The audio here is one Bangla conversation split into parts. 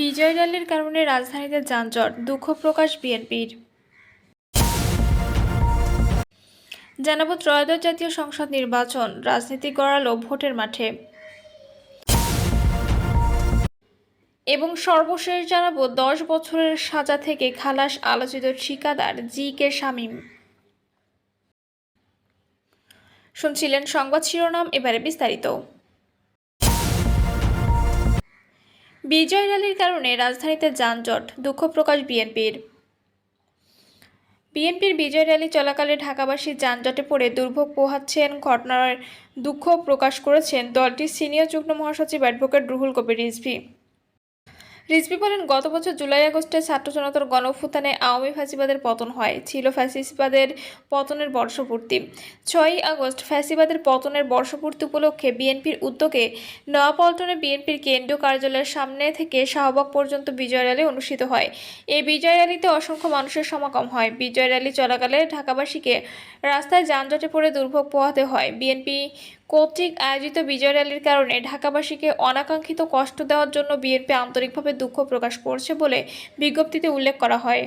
বিজয় র্যালির কারণে রাজধানীতে যানজট, দুঃখ প্রকাশ বিএনপির। জানাবো ত্রয়োদশ জাতীয় সংসদ নির্বাচন, রাজনীতি গড়ালো ভোটের মাঠে। এবং সর্বশেষ জানাবো 10 বছরের সাজা থেকে খালাস আলোচিত ঠিকাদার জি.কে. শামীম। শুনছিলেন সংবাদ শিরোনাম, এবারে বিস্তারিত। বিজয় র্যালির কারণে রাজধানীতে যানজট, দুঃখ প্রকাশ বিএনপির। বিএনপির বিজয় র্যালি চলাকালে ঢাকাবাসী যানজটে পড়ে দুর্ভোগ পোহাচ্ছেন, ঘটনার দুঃখ প্রকাশ করেছেন দলটির সিনিয়র যুগ্ম মহাসচিব অ্যাডভোকেট রুহুল কবির রিজভী। রিজভী বলেন, গত বছর জুলাই-আগস্টে ছাত্র জনতার গণঅভ্যুত্থানে আওয়ামী ফ্যাসিবাদের পতন হয়, ছিল ফ্যাসিবাদের পতনের বর্ষপূর্তি। 6ই আগস্ট ফ্যাসিবাদের পতনের বর্ষপূর্তি উপলক্ষে বিএনপির উদ্যোগে নয়াপল্টনে বিএনপির কেন্দ্রীয় কার্যালয়ের সামনে থেকে শাহবাগ পর্যন্ত বিজয় র্যালি অনুষ্ঠিত হয়। এই বিজয় র্যালিতে অসংখ্য মানুষের সমাগম হয়। বিজয় র্যালি চলাকালে ঢাকাবাসীকে রাস্তায় যানজটে পড়ে দুর্ভোগ পোহাতে হয়। বিএনপি কর্তৃক আয়োজিত বিজয় র্যালির কারণে ঢাকাবাসীকে অনাকাঙ্ক্ষিত কষ্ট দেওয়ার জন্য বিএনপি আন্তরিকভাবে দুঃখ প্রকাশ করছে বলে বিজ্ঞপ্তিতে উল্লেখ করা হয়।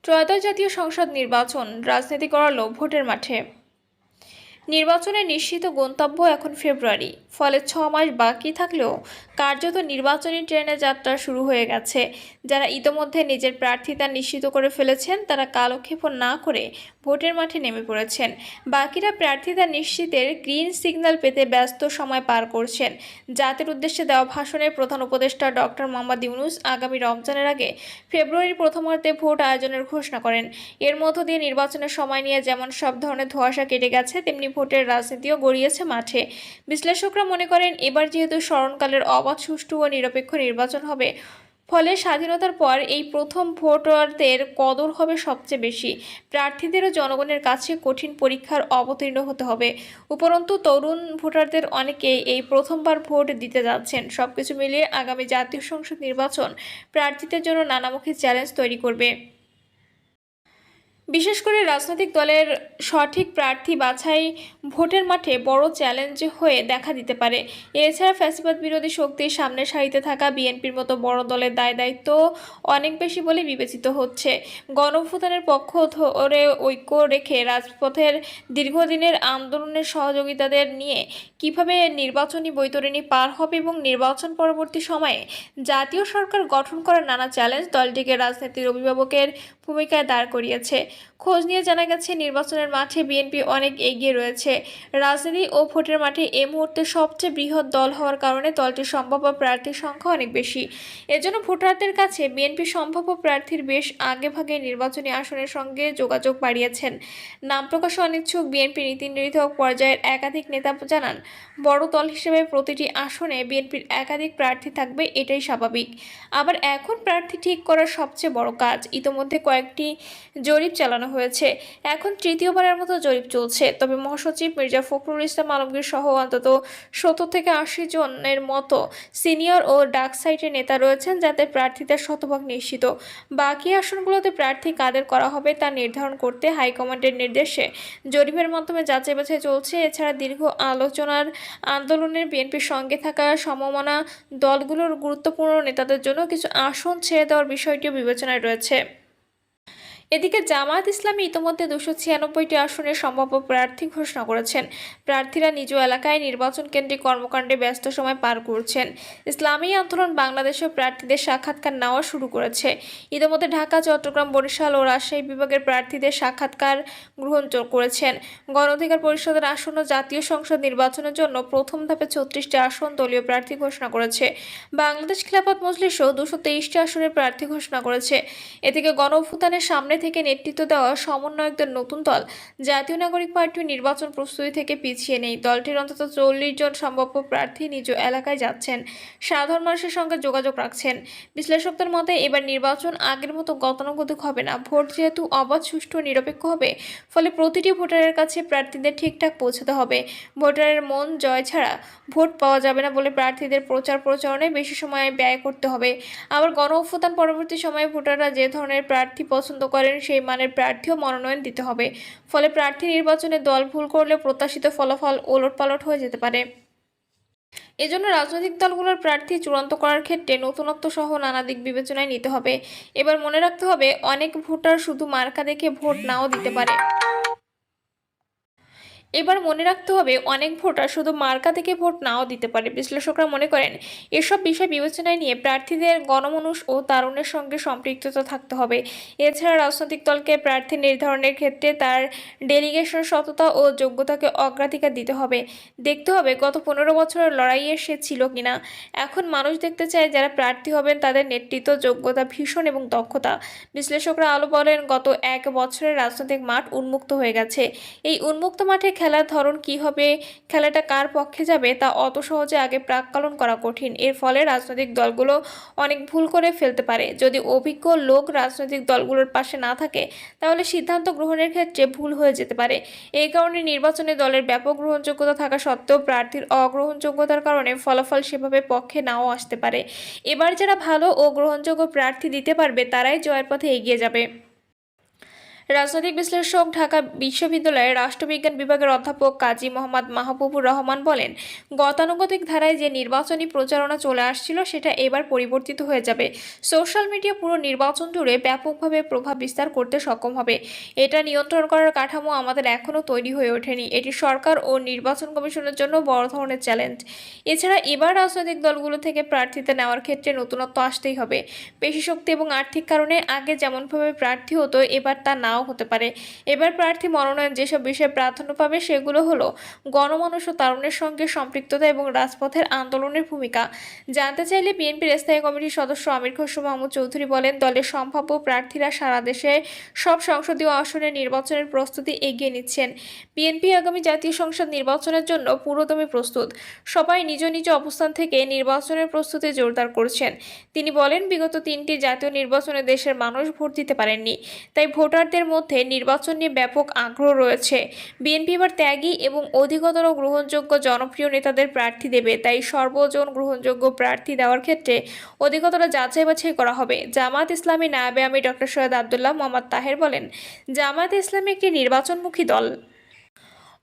ত্রয়োদশ জাতীয় সংসদ নির্বাচন, রাজনীতি গড়ালো ভোটের মাঠে। নির্বাচনের নিশ্চিত গন্তব্য এখন ফেব্রুয়ারি, ফলে 6 মাস বাকি থাকলেও কার্যত নির্বাচনী ট্রেনে যাত্রা শুরু হয়ে গেছে। যারা ইতোমধ্যে নিজের প্রার্থিতা নিশ্চিত করে ফেলেছেন তারা কালক্ষেপণ না করে ভোটের মাঠে নেমে পড়েছেন। বাকিরা প্রার্থিতা নিশ্চিতের গ্রিন সিগন্যাল পেতে ব্যস্ত সময় পার করছেন। জাতির উদ্দেশ্যে দেওয়া ভাষণে প্রধান উপদেষ্টা ডক্টর মোহাম্মদ ইউনূস আগামী রমজানের আগে ফেব্রুয়ারির প্রথমার্ধে ভোট আয়োজনের ঘোষণা করেন। এর মধ্য দিয়ে নির্বাচনের সময় নিয়ে যেমন সব ধরনের ধোঁয়াশা কেটে গেছে, তেমনি ভোটের রাজনীতিও গড়িয়েছে মাঠে। বিশ্লেষকরা মনে করেন, এবার যেহেতু স্মরণকালের অবাধ, সুষ্ঠু ও নিরপেক্ষ নির্বাচন হবে, ফলে স্বাধীনতার পর এই প্রথম ভোটারদের কদর হবে সবচেয়ে বেশি। প্রার্থীদেরও জনগণের কাছে কঠিন পরীক্ষার অবতীর্ণ হতে হবে। উপরন্তু তরুণ ভোটারদের অনেকেই এই প্রথমবার ভোট দিতে যাচ্ছেন। সবকিছু মিলিয়ে আগামী জাতীয় সংসদ নির্বাচন প্রার্থীদের জন্য নানামুখী চ্যালেঞ্জ তৈরি করবে। বিশেষ করে রাজনৈতিক দলের সঠিক প্রার্থী বাছাই ভোটের মাঠে বড় চ্যালেঞ্জ হয়ে দেখা দিতে পারে। এছাড়া ফ্যাসিবাদ বিরোধী শক্তির সামনের সারিতে থাকা বিএনপির মতো বড় দলের দায়-দায়িত্ব অনেক বেশি বলে বিবেচিত হচ্ছে। গণঅভ্যুত্থানের পক্ষ ধরে ঐক্য রেখে রাজপথের দীর্ঘদিনের আন্দোলনের সহযোগিতাদের নিয়ে কিভাবে নির্বাচনী বৈতরণী পার হবে এবং নির্বাচন পরবর্তী সময়ে জাতীয় সরকার গঠন করার নানা চ্যালেঞ্জ দলটিকে রাজনীতির অভিভাবকের ভূমিকায় দাঁড় করিয়েছে। খোঁজ নিয়ে জানা গেছে, নির্বাচনের মাঠে বিএনপি অনেক এগিয়ে রয়েছে। রাজনীতি ও ভোটের মাঠে এ মুহূর্তে সবচেয়ে বৃহৎ দল হওয়ার কারণে দলটির সম্ভাব্য প্রার্থীর সংখ্যা অনেক বেশি। এজন্য ভোটারদের কাছে বিএনপি সম্ভাব্য প্রার্থীর বেশ আগেভাগে নির্বাচনী আসনের সঙ্গে যোগাযোগ বাড়িয়েছেন। নাম প্রকাশে অনিচ্ছুক বিএনপি নীতি নির্ধারক পর্যায়ের একাধিক নেতা জানান, বড় দল হিসেবে প্রতিটি আসনে বিএনপির একাধিক প্রার্থী থাকবে, এটাই স্বাভাবিক। আবার এখন প্রার্থী ঠিক করার সবচেয়ে বড় কাজ। ইতোমধ্যে কয়েকটি জরিপ চালানো হয়েছে, এখন তৃতীয়বারের মতো জরিপ চলছে। তবে মহাসচিব মির্জা ফখরুল ইসলাম আলমগীর সহ অন্তত 70 থেকে 80 জনের মতো সিনিয়র ও ডার্ক সাইডের নেতা রয়েছেন যাদের প্রার্থীতা শতভাগ নিশ্চিত। বাকি আসনগুলোতে প্রার্থী কাদের করা হবে তা নির্ধারণ করতে হাইকমান্ডের নির্দেশে জরিপের মাধ্যমে যাচাই বাছাই চলছে। এছাড়া দীর্ঘ আলোচনার আন্দোলনের বিএনপির সঙ্গে থাকা সমমনা দলগুলোর গুরুত্বপূর্ণ নেতাদের জন্য কিছু আসন ছেড়ে দেওয়ার বিষয়টিও বিবেচনায় রয়েছে। এদিকে জামায়াত ইসলামী ইতিমধ্যে 296টি আসনের সম্ভাব্য প্রার্থী ঘোষণা করেছেন। প্রার্থীরা নিজ এলাকায় নির্বাচন কেন্দ্রিক কর্মকাণ্ডে ব্যস্ত সময় পার করছেন। ইসলামী আন্দোলন বাংলাদেশের প্রার্থীদের সাক্ষাৎকার নেওয়া শুরু করেছে। ইতিমধ্যে ঢাকা, চট্টগ্রাম, বরিশাল ও রাজশাহী বিভাগের প্রার্থীদের সাক্ষাৎকার গ্রহণ করেছেন। গণ অধিকার পরিষদের আসন্ন জাতীয় সংসদ নির্বাচনের জন্য প্রথম ধাপে 36টি আসন দলীয় প্রার্থী ঘোষণা করেছে। বাংলাদেশ খিলাফত মজলিসও 223টি আসনের প্রার্থী ঘোষণা করেছে। এদিকে গণঅভ্যুত্থানের সামনে থেকে নেতৃত্ব দেওয়া সমন্বয়কদের নতুন দল জাতীয় নাগরিক পার্টি নির্বাচন প্রস্তুতি থেকে পিছিয়ে নেই। দলটির অন্তত 40 জন সম্ভাব্য প্রার্থী নিজ এলাকায় যাচ্ছেন, সাধারণ মানুষের সঙ্গে যোগাযোগ রাখছেন। বিশ্লেষকদের মতে এবার নির্বাচন আগের মতো গতানুগতিক হবে না। ভোট যেহেতু অবাধ, সুষ্ঠু ও নিরপেক্ষ হবে, ফলে প্রতিটি ভোটারের কাছে প্রার্থীদের ঠিকঠাক পৌঁছাতে হবে। ভোটারের মন জয় ছাড়া ভোট পাওয়া যাবে না বলে প্রার্থীদের প্রচারণায় বেশি সময় ব্যয় করতে হবে। আবার গণঅভ্যুত্থান পরবর্তী সময়ে ভোটাররা যে ধরনের প্রার্থী পছন্দ করেন সেই মানের প্রার্থীও মনোনয়ন দিতে হবে। ফলে প্রার্থী নির্বাচনে দল ভুল করলে প্রত্যাশিত ফলাফল ওলটপালট হয়ে যেতে পারে। এজন্য রাজনৈতিক দলগুলোর প্রার্থী চূড়ান্ত করার ক্ষেত্রে নতুনত্ব সহ নানা দিক বিবেচনায় নিতে হবে। এবার মনে রাখতে হবে, অনেক ভোটার শুধু মার্কা দেখে ভোট নাও দিতে পারে। অনেক ভোটার শুধু মার্কা থেকে ভোট নাও দিতে পারে। বিশ্লেষকরা মনে করেন, এসব বিষয় বিবেচনায় নিয়ে প্রার্থীদের গণমানুষ ও তারুণ্যের সঙ্গে সম্পৃক্ততা থাকতে হবে। এছাড়া রাজনৈতিক দলকে প্রার্থী নির্ধারণের ক্ষেত্রে তার ডেলিগেশন সততা ও যোগ্যতাকে অগ্রাধিকার দিতে হবে। দেখতে হবে গত 15 বছরের লড়াইয়ে সে ছিল কিনা। এখন মানুষ দেখতে চায় যারা প্রার্থী হবেন তাদের নেতৃত্ব, যোগ্যতা, ভীষণ এবং দক্ষতা। বিশ্লেষকরা আলো বলেন, গত 1 বছরের রাজনৈতিক মাঠ উন্মুক্ত হয়ে গেছে। এই উন্মুক্ত মাঠে খেলার ধরন কী হবে, খেলাটা কার পক্ষে যাবে তা অত সহজে আগে প্রাক্কলন করা কঠিন। এর ফলে রাজনৈতিক দলগুলো অনেক ভুল করে ফেলতে পারে। যদি অভিজ্ঞ লোক রাজনৈতিক দলগুলোর পাশে না থাকে তাহলে সিদ্ধান্ত গ্রহণের ক্ষেত্রে ভুল হয়ে যেতে পারে। এই কারণে নির্বাচনে দলের ব্যাপক গ্রহণযোগ্যতা থাকা সত্ত্বেও প্রার্থীর অগ্রহণযোগ্যতার কারণে ফলাফল সেভাবে পক্ষে নাও আসতে পারে। এবার যারা ভালো ও গ্রহণযোগ্য প্রার্থী দিতে পারবে তারাই জয়ের পথে এগিয়ে যাবে। রাজনৈতিক বিশ্লেষক, ঢাকা বিশ্ববিদ্যালয়ের রাষ্ট্রবিজ্ঞান বিভাগের অধ্যাপক কাজী মোহাম্মদ মাহবুবুর রহমান বলেন, গতানুগতিক ধারায় যে নির্বাচনী প্রচারণা চলে আসছিল সেটা এবার পরিবর্তিত হয়ে যাবে। সোশ্যাল মিডিয়া পুরো নির্বাচন জুড়ে ব্যাপকভাবে প্রভাব বিস্তার করতে সক্ষম হবে। এটা নিয়ন্ত্রণ করার কাঠামো আমাদের এখনও তৈরি হয়ে ওঠেনি। এটি সরকার ও নির্বাচন কমিশনের জন্য বড় ধরনের চ্যালেঞ্জ। এছাড়া এবার রাজনৈতিক দলগুলো থেকে প্রার্থীতা নেওয়ার ক্ষেত্রে নতুনত্ব আসতেই হবে। পেশি শক্তি এবং আর্থিক কারণে আগে যেমনভাবে প্রার্থী হতো এবার তা নাও হতে পারে। এবার প্রার্থী মনোনয়ন যেসব বিষয়ে প্রাধান্য পাবে সেগুলো হলো গণমানুষ ও তারুণ্যের সঙ্গে সম্পৃক্ততা এবং রাজপথের আন্দোলনের ভূমিকা। জানতে চাইলে বিএনপির স্থায়ী কমিটির সদস্য আমির খসরু মাহমুদ চৌধুরী বলেন, দলের সম্ভাব্য প্রার্থীরা সারা দেশে সব সংসদীয় আসনে নির্বাচনের প্রস্তুতি এগিয়ে নিচ্ছেন। বিএনপি আগামী জাতীয় সংসদ নির্বাচনের জন্য পুরোদমে প্রস্তুত। সবাই নিজ নিজ অবস্থান থেকে নির্বাচনের প্রস্তুতি জোরদার করছেন। তিনি বলেন, বিগত 3টি জাতীয় নির্বাচনে দেশের মানুষ ভোট দিতে পারেননি, তাই ভোটারদের মধ্যে নির্বাচন নিয়ে ব্যাপক আগ্রহ রয়েছে। বিএনপি এবার ত্যাগী এবং অধিকতর গ্রহণযোগ্য জনপ্রিয় নেতাদের প্রার্থী দেবে, তাই সর্বজন গ্রহণযোগ্য প্রার্থী দেওয়ার ক্ষেত্রে অধিকতর যাচাই বাছাই করা হবে। জামায়াত ইসলামী নায়েবে আমির ডক্টর সৈয়দ আব্দুল্লাহ মোহাম্মদ তাহের বলেন, জামায়াত ইসলামী একটি নির্বাচনমুখী দল।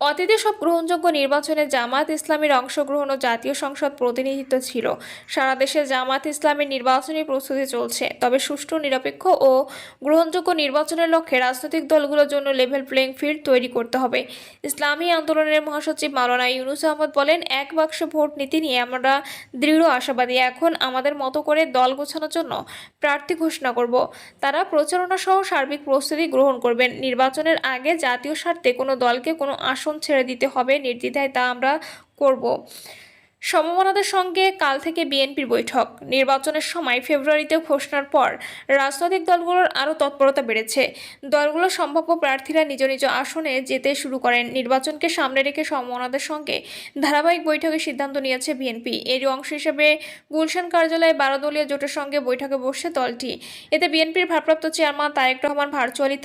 অতীতে সব গ্রহণযোগ্য নির্বাচনে জামায়াত ইসলামীর অংশগ্রহণ ও জাতীয় সংসদ প্রতিনিধিত্ব ছিল। সারা দেশে জামায়াত ইসলামীর নির্বাচনী প্রস্তুতি চলছে। তবে সুষ্ঠু, নিরপেক্ষ ও গ্রহণযোগ্য নির্বাচনের লক্ষ্যে রাজনৈতিক দলগুলোর জন্য লেভেল প্লেইং ফিল্ড তৈরি করতে হবে। ইসলামী আন্দোলনের মহাসচিব মাওলানা ইউনুস আহমদ বলেন, এক বাক্স ভোট নীতি নিয়ে আমরা দৃঢ় আশাবাদী। এখন আমাদের মতো করে দল গোছানোর জন্য প্রার্থী ঘোষণা করব। তারা প্রচারণা সহ সার্বিক প্রস্তুতি গ্রহণ করবেন। নির্বাচনের আগে জাতীয় স্বার্থে কোনো দলকে কোনো আসন ছেড়ে দিতে হবে নির্দ্বিধায়, তা আমরা করব। সমমনাদের সঙ্গে কাল থেকে বিএনপির বৈঠক। নির্বাচনের সময় ফেব্রুয়ারিতে ঘোষণার পর রাজনৈতিক দলগুলোর আরও তৎপরতা বেড়েছে। দলগুলোর সম্ভাব্য প্রার্থীরা নিজ নিজ আসনে যেতে শুরু করেন। নির্বাচনকে সামনে রেখে সমমনাদের সঙ্গে ধারাবাহিক বৈঠকের সিদ্ধান্ত নিয়েছে বিএনপি। এরই অংশ হিসেবে গুলশান কার্যালয়ে 12 দলীয় জোটের সঙ্গে বৈঠকে বসছে দলটি। এতে বিএনপির ভারপ্রাপ্ত চেয়ারম্যান তারেক রহমান ভার্চুয়ালি